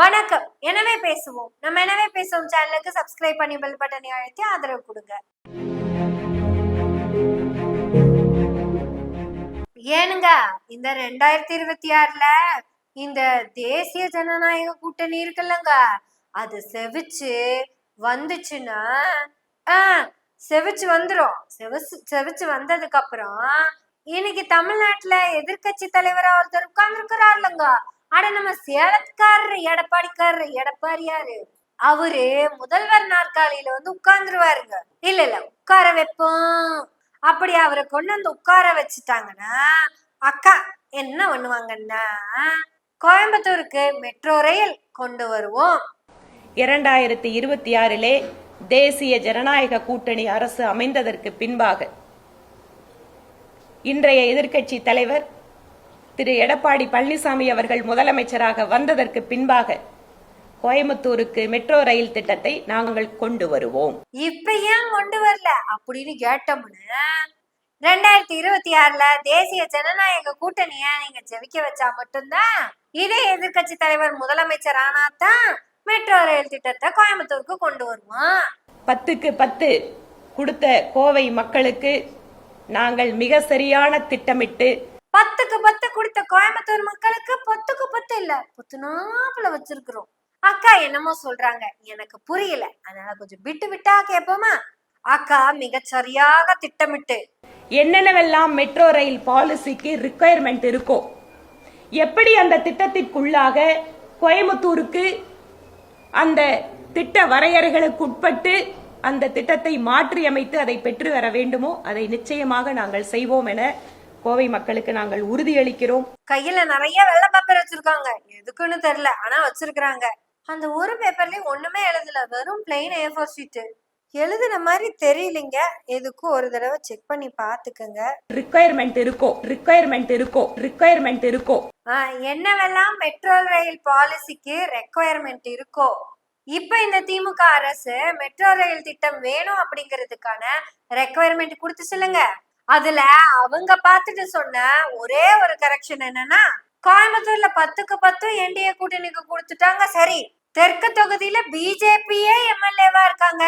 வணக்கம். எனவே பேசுவோம். நம்ம எனவே பேசுவோம் சேனலுக்கு சப்ஸ்கிரைப் பண்ணி பெல் பட்டனை அழுத்தி ஆதரவு கொடுங்க. ஏனுங்க இந்த 2026ல இந்த தேசிய ஜனநாயக கூட்டணி இருக்குல்லங்க, அது செவிச்சு வந்துச்சுன்னா செவிச்சு வந்துரும். செவிச்சு வந்ததுக்கு அப்புறம் இன்னைக்கு தமிழ்நாட்டுல எதிர்கட்சி தலைவரா ஒருத்தர் உட்கார்ந்து இருக்கிறாருலங்க, அட நம்ம சேலத்துக்காரரு எடப்பாடியாரு அவரு முதல்வர் நாற்காலியில வந்து உட்கார்ந்துருவாருங்க. இல்ல உட்கார வைப்போம். அப்படி அவரை கொண்டு வந்து உட்கார வச்சுட்டாங்கன்னா அக்கா என்ன பண்ணுவாங்கன்னா, கோயம்புத்தூருக்கு மெட்ரோ ரயில் கொண்டு வருவோம். 2026 தேசிய ஜனநாயக கூட்டணி அரசு அமைந்ததற்கு பின்பாக இன்றைய எதிர்க்கட்சி தலைவர் திரு எடப்பாடி பழனிசாமி அவர்கள் முதலமைச்சராக வந்ததற்கு பின்பாக கோயம்புத்தூருக்கு மெட்ரோ ரயில் திட்டத்தை நாங்கள் கொண்டு வருவோம். இப்ப ஏன் கொண்டு வரல அப்படின்னு கேட்டோம்னா, 2026ல தேசிய ஜனநாயக கூட்டணிய நீங்க ஜெயிக்க வச்சா மட்டும்தான் இதே எதிர்கட்சி தலைவர் முதலமைச்சர் ஆனாதான் மெட்ரோ ரயில் திட்டத்தை கோயம்புத்தூருக்கு கொண்டு வருவோம். 10க்கு 10 கொடுத்த கோவை மக்களுக்கு நாங்கள் மிக சரியான திட்டமிட்டு 10க்கு 10 கொடுத்த கோயம்புத்தூர் மக்களுக்கு 10க்கு 10 இல்ல 10 நாப்புல வச்சிருக்கிறோம். அக்கா என்னமோ சொல்றாங்க, எனக்கு புரியல, அதனால கொஞ்சம் விட்டு விட்டா கேட்போமா? அக்கா மிக சரியாக திட்டமிட்டு என்னென்னவெல்லாம் மெட்ரோ ரயில் பாலிசிக்கு ரிக்குவயர்மெண்ட் இருக்கோ, எப்படி அந்த திட்டத்திற்குள்ளாக கோயம்புத்தூருக்கு அந்த திட்ட வரையறைகளுக்கு உட்பட்டு அந்த திட்டத்தை மாற்றி அமைத்து அதை பெற்று வர வேண்டுமோ அதை நிச்சயமாக நாங்கள் செய்வோம் என கோவை மக்களுக்கு நாங்கள் உறுதியளிக்கிறோம். கையில நிறைய வெள்ளை பேப்பர் வச்சிருக்காங்க, எதுக்குன்னு தெரியல, ஆனா வச்சிருக்காங்க. அந்த ஒரு பேப்பர்லயும் ஒண்ணுமே எழுதல, வெறும் பிளெயின் A4 ஷீட். எழுதுன மாதிரி தெரியலங்க, எதுக்கும் ஒரு தடவை செக் பண்ணி பாத்துக்கங்க. ரிக்குவயர்மெண்ட் இருக்கோ என்னவெல்லாம் மெட்ரோ ரயில் பாலிசிக்கு ரெக்குவயர்மெண்ட் இருக்கோ, இப்ப இந்த திமுக அரசு மெட்ரோ ரயில் திட்டம் வேணும் அப்படிங்கிறதுக்கான ரெக்குவயர்மெண்ட் கொடுத்துச்சுலங்க. அதுல அவங்க பார்த்துட்டு சொன்ன ஒரே ஒரு கரெக்ஷன் என்னன்னா, கோயம்புத்தூர்ல 10க்கு 10 என்டிஏ கூட்டணிக்கு கொடுத்துட்டாங்க. சரி, தெற்கு தொகுதியில பிஜேபியே எம்எல்ஏவா இருக்காங்க,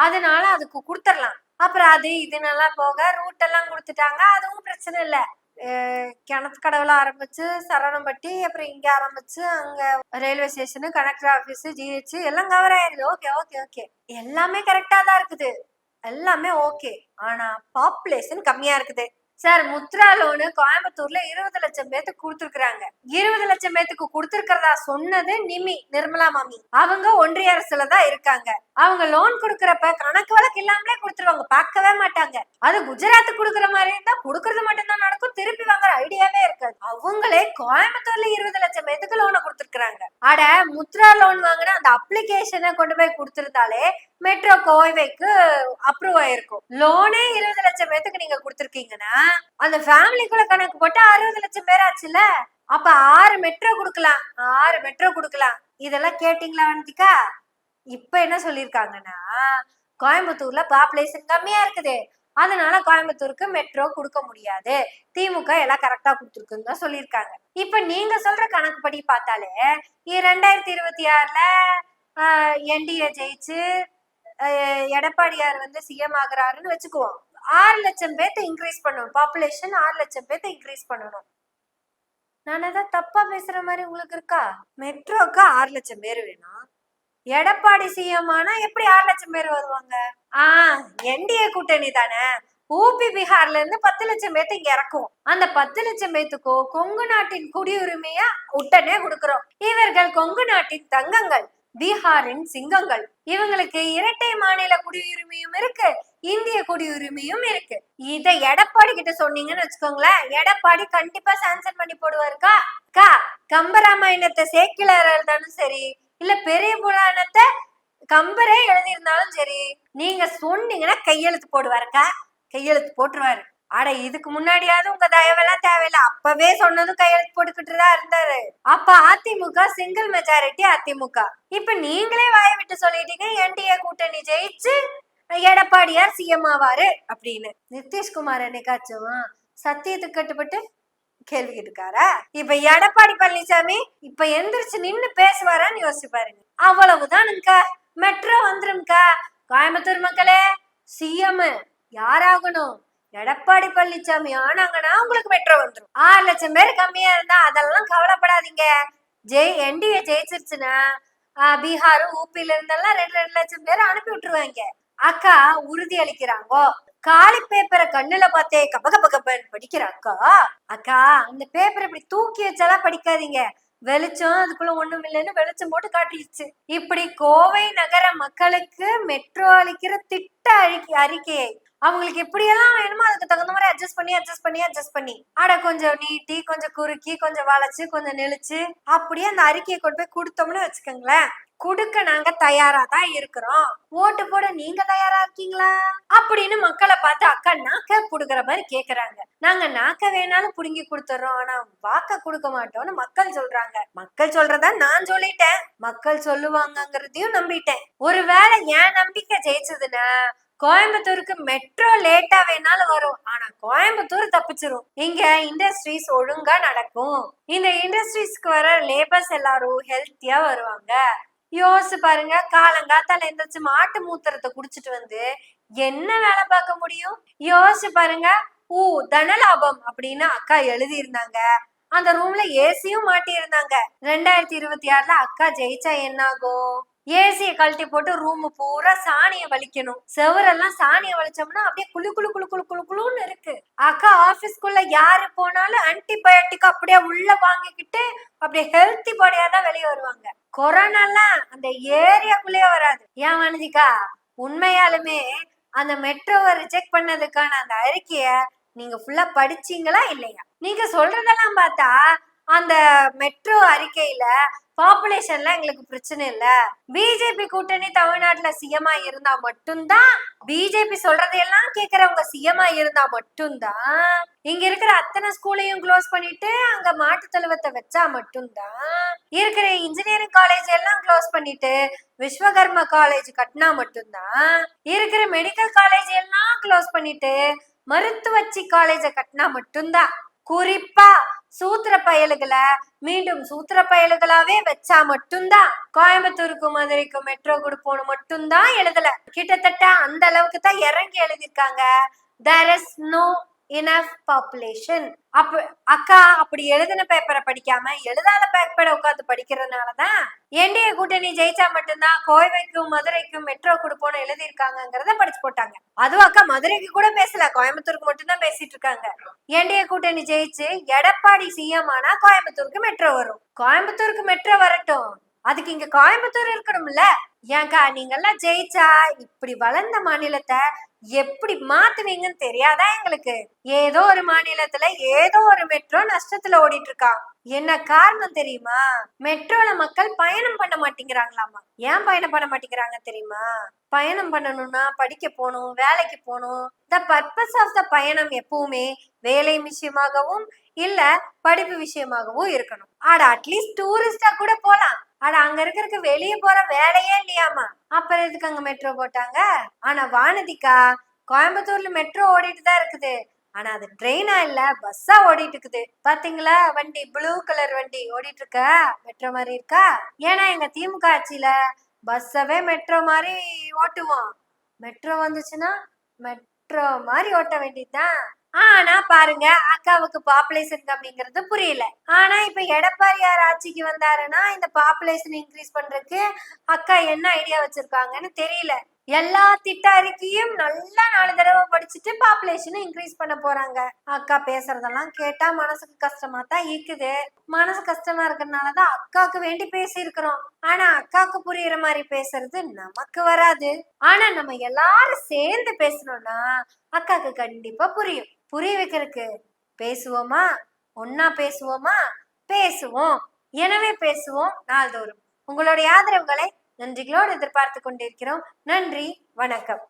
அதனால அதுக்கு கொடுத்துடலாம். அப்புறம் அது இதுன்னெல்லாம் போக ரூட் எல்லாம் கொடுத்துட்டாங்க, அதுவும் பிரச்சனை இல்ல. கிணத்து கடவுள ஆரம்பிச்சு சரவணம்பட்டி, அப்புறம் இங்க ஆரம்பிச்சு அங்க railway station, collector office, GH எல்லாம் கவர் ஆயிருது. ஓகே ஓகே ஓகே, எல்லாமே கரெக்டா தான் இருக்குது, எல்லாமே ஓகே. ஆனா பாப்புலேஷன் கம்மியா இருக்குது சார். முத்ரா லோனு கோயம்புத்தூர்ல 20 லட்சம் பேத்துக்கு கொடுத்துருக்காங்க. 20 லட்சம் பேத்துக்கு கொடுத்துருக்கிறதா சொன்னது நிர்மலா மாமி. அவங்க ஒன்றிய அரசுல தான் இருக்காங்க. அவங்க லோன் கொடுக்கறப்ப கணக்கு வழக்கு இல்லாமலே கொடுத்துருவாங்க, பார்க்கவே மாட்டாங்க. அது குஜராத் கொடுக்குற மாதிரி இருந்தா கொடுக்கறது மட்டும்தான் நடக்கும், திருப்பி வாங்குற ஐடியாவே இருக்காது. அவங்களே கோயம்புத்தூர்ல 20 லட்சம் பேத்துக்கு லோனை கொடுத்துருக்காங்க. அட முத்ரா லோன் வாங்கினா அந்த அப்ளிகேஷனை கொண்டு போய் கொடுத்துருந்தாலே மெட்ரோ கோவைக்கு அப்ரூவ் ஆயிருக்கும். லோனே 20 லட்சம் பேத்துக்கு நீங்க கொடுத்துருக்கீங்கன்னா அந்த ஃபேமிலிக்குள்ள கணக்கு போட்டு 60 லட்சம் பேர் ஆச்சுல. அப்ப 6 மெட்ரோ கொடுக்கலாம். இதெல்லாம் கேட்டீங்களா வந்திக்கா? இப்ப என்ன சொல்லிருக்காங்கன்னா, கோயம்புத்தூர்ல பாப்புலேஷன் கம்மியா இருக்குது, அதனால கோயம்புத்தூருக்கு மெட்ரோ கொடுக்க முடியாது, திமுக எல்லாம் கரெக்டா கொடுத்துருக்குன்னு தான் சொல்லியிருக்காங்க. இப்ப நீங்க சொல்ற கணக்குப்படி பார்த்தாலே 2026ல என்டிஏ ஜெயிச்சு எடப்பாடியார் வந்து சிஎம் ஆகுறாருன்னு வச்சுக்குவோம். 6 லட்சம் பேர்த்த இன்க்ரீஸ் பண்ணணும், பாப்புலேஷன் 6 லட்சம் பேர்த்த இன்க்ரீஸ் பண்ணணும். நான் ஏதாவது தப்பா பேசுற மாதிரி உங்களுக்கு இருக்கா? மெட்ரோக்கு 6 லட்சம் பேர் வேணும், எடப்பாடி சிஎம் ஆனா எப்படி 6 லட்சம் பேர் வருவாங்க? என்டிஏ கூட்டணி தானே, ஊபி பீகார்ல இருந்து 10 லட்சம் பேர்த்த இங்க இறக்கும். அந்த 10 லட்சம் பேத்துக்கோ கொங்கு நாட்டின் குடியுரிமையா உடனே கொடுக்கிறோம். இவர்கள் கொங்கு நாட்டின் தங்கங்கள், பீகாரின் சிங்கங்கள். இவங்களுக்கு இரட்டை மாநில குடியுரிமையும் இருக்கு, இந்திய குடியுரிமையும் இருக்கு. இத எடப்பாடி கிட்ட சொன்னீங்கன்னு வச்சுக்கோங்களேன், எடப்பாடி கண்டிப்பா சாங்ஷன் பண்ணி போடுவாருக்கா. கம்பராமாயணத்தை சேக்கிழார் எழுதாலும் சரி, இல்ல பெரிய புராணத்தை கம்பரே எழுதியிருந்தாலும் சரி, நீங்க சொன்னீங்கன்னா கையெழுத்து போடுவாருக்கா, கையெழுத்து போட்டுருவாரு. அட இதுக்கு முன்னாடியாவது உங்க தயவெல்லாம் தேவையில்ல, அப்பவே சொன்னதும் கையெழுத்து போட்டுக்கிட்டு தான் இருந்தாரு. அப்ப அதிமுக சிங்கிள் மெஜாரிட்டி அதிமுக. இப்ப நீங்களே வாய விட்டு சொல்லிட்டீங்க என்டிஏ கூட்டணி ஜெயிச்சு எடப்பாடியார் சிஎம் ஆவாரு அப்படின்னு. நிதிஷ்குமார் என்னைக்காச்சும் சத்தியத்துக்கு கட்டுப்பட்டு கேள்வி கேட்டுக்காரா? இப்ப எடப்பாடி பழனிசாமி இப்ப எந்திரிச்சு நின்னு பேசுவாரான்னு யோசிச்சு பாருங்க. அவ்வளவுதானுங்கக்கா, மெட்ரோ வந்துரும்க்கா. கோயம்புத்தூர் மக்களே, சிஎம் யாராகணும்? எடப்பாடி பழனிசாமி ஆனாங்கன்னா உங்களுக்கு மெட்ரோ வந்துடும். 6 லட்சம் பேர் கம்மியா இருந்தா அதெல்லாம் கவலைப்படாதீங்க. என்டிஏ ஜெயிச்சிருச்சுன்னா பீகார் ஊபில இருந்தெல்லாம் 2 லட்சம் பேர் அனுப்பி விட்டுருவாங்க. அக்கா உறுதி அளிக்கிறாங்கோ. காலி பேப்பரை கண்ணுல பார்த்தே கப கப கபன்னு படிக்கிற அக்கா. அக்கா அந்த பேப்பரை இப்படி தூக்கி வச்சாலாம் படிக்காதீங்க. வெளிச்சம் அதுக்குள்ள ஒண்ணும் இல்லைன்னு வெளிச்சம் போட்டு காட்டிடுச்சு. இப்படி கோவை நகர மக்களுக்கு மெட்ரோ அளிக்கிற திட்ட அறிக்கையை அவங்களுக்கு எப்படியெல்லாம் வேணுமோ அதுக்கு தகுந்த மாதிரி அட்ஜஸ்ட் பண்ணி அட கொஞ்சம் நீட்டி, கொஞ்சம் குறுக்கி, கொஞ்சம் வளைச்சு, கொஞ்சம் நெளிச்சு அப்படியே அந்த அறிக்கையை கொண்டு போய் கொடுத்தோம்னு வச்சுக்கோங்களேன். குடுக்க நாங்க தயாரா தான் இருக்கிறோம். ஓட்டு போட நீங்க தயாரா இருக்கீங்களா அப்படின்னு மக்களை பார்த்து அக்கா நாக்க புடுங்குற மாதிரி கேக்குறாங்க. நாங்க நாக்க வேணாலும் புடுங்கி கொடுத்துறோம், ஆனா வாக்க கொடுக்க மாட்டோம்னு மக்கள் சொல்றாங்க. மக்கள் சொல்றதா நான் சொல்லிட்டேன், மக்கள் சொல்லுவாங்கங்கிறதையும் நம்பிட்டேன். ஒருவேளை என் நம்பிக்கை ஜெயிச்சதுன்னா கோயம்புத்தூருக்கு மெட்ரோ லேட்டா வேணாலும் வரும், ஆனா கோயம்புத்தூர் தப்பிச்சிரும். இங்க இண்டஸ்ட்ரீஸ் ஒழுங்கா நடக்கும். இந்த இண்டஸ்ட்ரீஸ்க்கு வர லேபர்ஸ் எல்லாரும் ஹெல்த்தியா வருவாங்க. யோசிச்சு பாருங்க, காலங்காத்தால எந்திரிச்சு மாட்டு மூத்திரத்தை குடிச்சிட்டு வந்து என்ன வேலை பார்க்க முடியும்? யோசிச்சு பாருங்க. தனலாபம் அப்படின்னு அக்கா எழுதி இருந்தாங்க. அந்த ரூம்ல ஏசியும் மாட்டி இருந்தாங்க. 2026ல அக்கா ஜெயிச்சா என்ன ஆகும்? ஏசியை கழட்டி போட்டு ரூம் பூரா சாணிய வலிக்கணும். செவரெல்லாம் சாணிய வலிச்சோம்னா அப்படியே குளு குளு குளு குளு குளு குளுன்னு இருக்கு. அக்கா ஆபீஸ்க்குள்ள யாரு போனாலும் ஆன்டிபயோட்டிக் அப்படியே உள்ள வாங்கிக்கிட்டு அப்படியே ஹெல்த்தி பாடியா தான் வெளியே வருவாங்க. கொரோனாலாம் அந்த ஏரியாக்குள்ளேயே வராது. ஏன் வானதிக்கா, உண்மையாலுமே அந்த மெட்ரோவை ரிஜெக்ட் பண்ணதுக்கான அந்த அறிக்கைய நீங்க ஃபுல்லா படிச்சீங்களா இல்லையா? நீங்க சொல்றதெல்லாம் பார்த்தா அந்த மெட்ரோ அறிக்கையில பாப்புலேஷன்ல எங்களுக்கு பிரச்சனை இல்ல, பிஜேபி கூட்டணி தமிழ்நாட்டுல சிஎம்ஆ இருந்தா மட்டும்தான், பிஜேபி சொல்றதையெல்லாம் கேக்குறவங்க சிஎம்ஆ இருந்தா மட்டும்தான், இங்க இருக்கிற அத்தனை ஸ்கூலையும் க்ளோஸ் பண்ணிட்டு அங்க மாட்டு தழுவத்தை வச்சா மட்டும்தான், இருக்கிற இன்ஜினியரிங் காலேஜ் எல்லாம் க்ளோஸ் பண்ணிட்டு விஸ்வகர்மா காலேஜ் கட்டினா மட்டும்தான், இருக்கிற மெடிக்கல் காலேஜ் எல்லாம் க்ளோஸ் பண்ணிட்டு மருத்துவச்சி காலேஜ கட்டினா மட்டும்தான், குறிப்பா சூத்திர பயலுகளை மீண்டும் சூத்திர பயலுகளாவே வச்சா மட்டும்தான் கோயம்புத்தூருக்கும் மதுரைக்கும் மெட்ரோ கொடுப்போன்னு மட்டும்தான் எழுதல. கிட்டத்தட்ட அந்த அளவுக்கு தான் இறங்கி எழுதிருக்காங்க. there is no enough population. அக்கா அப்படி எழுதின பேப்பரை படிக்காம எழுதாத பேப்பரை உட்காந்து படிக்கிறதுனாலதான் என்டிஏ கூட்டணி ஜெயிச்சா மட்டும்தான் கோவைக்கும் மதுரைக்கும் மெட்ரோ கொடுப்போன்னு எழுதியிருக்காங்கிறத படிச்சு போட்டாங்க. அதுவும் அக்கா மதுரைக்கு கூட பேசல, கோயம்புத்தூருக்கு மட்டும்தான் பேசிட்டு இருக்காங்க. என்டிஏ கூட்டணி ஜெயிச்சு எடப்பாடி சிஎம் ஆனா கோயம்புத்தூருக்கு மெட்ரோ வரும். கோயம்புத்தூருக்கு மெட்ரோ வரட்டும், அதுக்கு இங்க கோயம்புத்தூர் இருக்கணும்ல. ஏங்கா நீங்க எல்லாம் ஜெயிச்சா இப்படி வளர்ந்த மாநிலத்தை எப்படி மாத்துவீங்கன்னு தெரியாதா எங்களுக்கு? ஏதோ ஒரு மாநிலத்துல ஏதோ ஒரு மெட்ரோ நஷ்டத்துல ஓடிட்டு இருக்கா. என்ன காரணம் தெரியுமா? மெட்ரோல மக்கள் பயணம் பண்ண மாட்டேங்கிறாங்களாமா. ஏன் பயணம் பண்ண மாட்டேங்கிறாங்க தெரியுமா? பயணம் பண்ணணும்னா படிக்க போகணும், வேலைக்கு போகணும். த பர்பஸ் ஆஃப் த பயணம் எப்பவுமே வேலை விஷயமாகவும் இல்ல படிப்பு விஷயமாகவும் இருக்கணும். ஆட அட்லீஸ்ட் டூரிஸ்டா கூட போலாம். ஆனா அங்க இருக்கிறதுக்கு வெளியே போற வேலையே இல்லையாமா. அப்புறம் எதுக்கு அங்க மெட்ரோ போட்டாங்க? ஆனா வானதிக்கா, கோயம்புத்தூர்ல மெட்ரோ ஓடிட்டு தான் இருக்குது, ஆனா அது ட்ரெயினா இல்ல பஸ்ஸா ஓடிட்டு இருக்குது. பாத்தீங்களா வண்டி, ப்ளூ கலர் வண்டி ஓடிட்டு இருக்க, மெட்ரோ மாதிரி இருக்கா? ஏன்னா எங்க திமுக ஆட்சியில பஸ்ஸவே மெட்ரோ மாதிரி ஓட்டுவோம். மெட்ரோ வந்துச்சுன்னா மெட்ரோ மாதிரி ஓட்ட வேண்டியதுதான். ஆனா பாருங்க, அக்காவுக்கு பாப்புலேஷன் கம்மிங்கிறது புரியல. ஆனா இப்ப எடப்பாடியார் ஆட்சிக்கு வந்தாருன்னா இந்த பாப்புலேஷன் இன்க்ரீஸ் பண்றதுக்கு அக்கா என்ன ஐடியா வச்சிருக்காங்கன்னு தெரியல. எல்லா திட்ட அறிக்கையும் நல்லா 4 தடவை படிச்சுட்டு பாப்புலேஷன் இன்க்ரீஸ் பண்ண போறாங்க. அக்கா பேசுறதெல்லாம் கேட்டா மனசுக்கு கஷ்டமா தான் இருக்குது. மனசு கஷ்டமா இருக்கிறதுனாலதான் அக்காவுக்கு வேண்டி பேசி இருக்கிறோம். ஆனா அக்காவுக்கு புரியுற மாதிரி பேசுறது நமக்கு வராது. ஆனா நம்ம எல்லாரும் சேர்ந்து பேசணும்னா அக்காவுக்கு கண்டிப்பா புரியும். புரிய வைக்கிறதுக்கு பேசுவோமா? ஒன்னா பேசுவோமா? பேசுவோம். எனவே பேசுவோம் நாள்தோறும். உங்களுடைய ஆதரவுகளை நன்றிகளோடு எதிர்பார்த்து கொண்டிருக்கிறோம். நன்றி, வணக்கம்.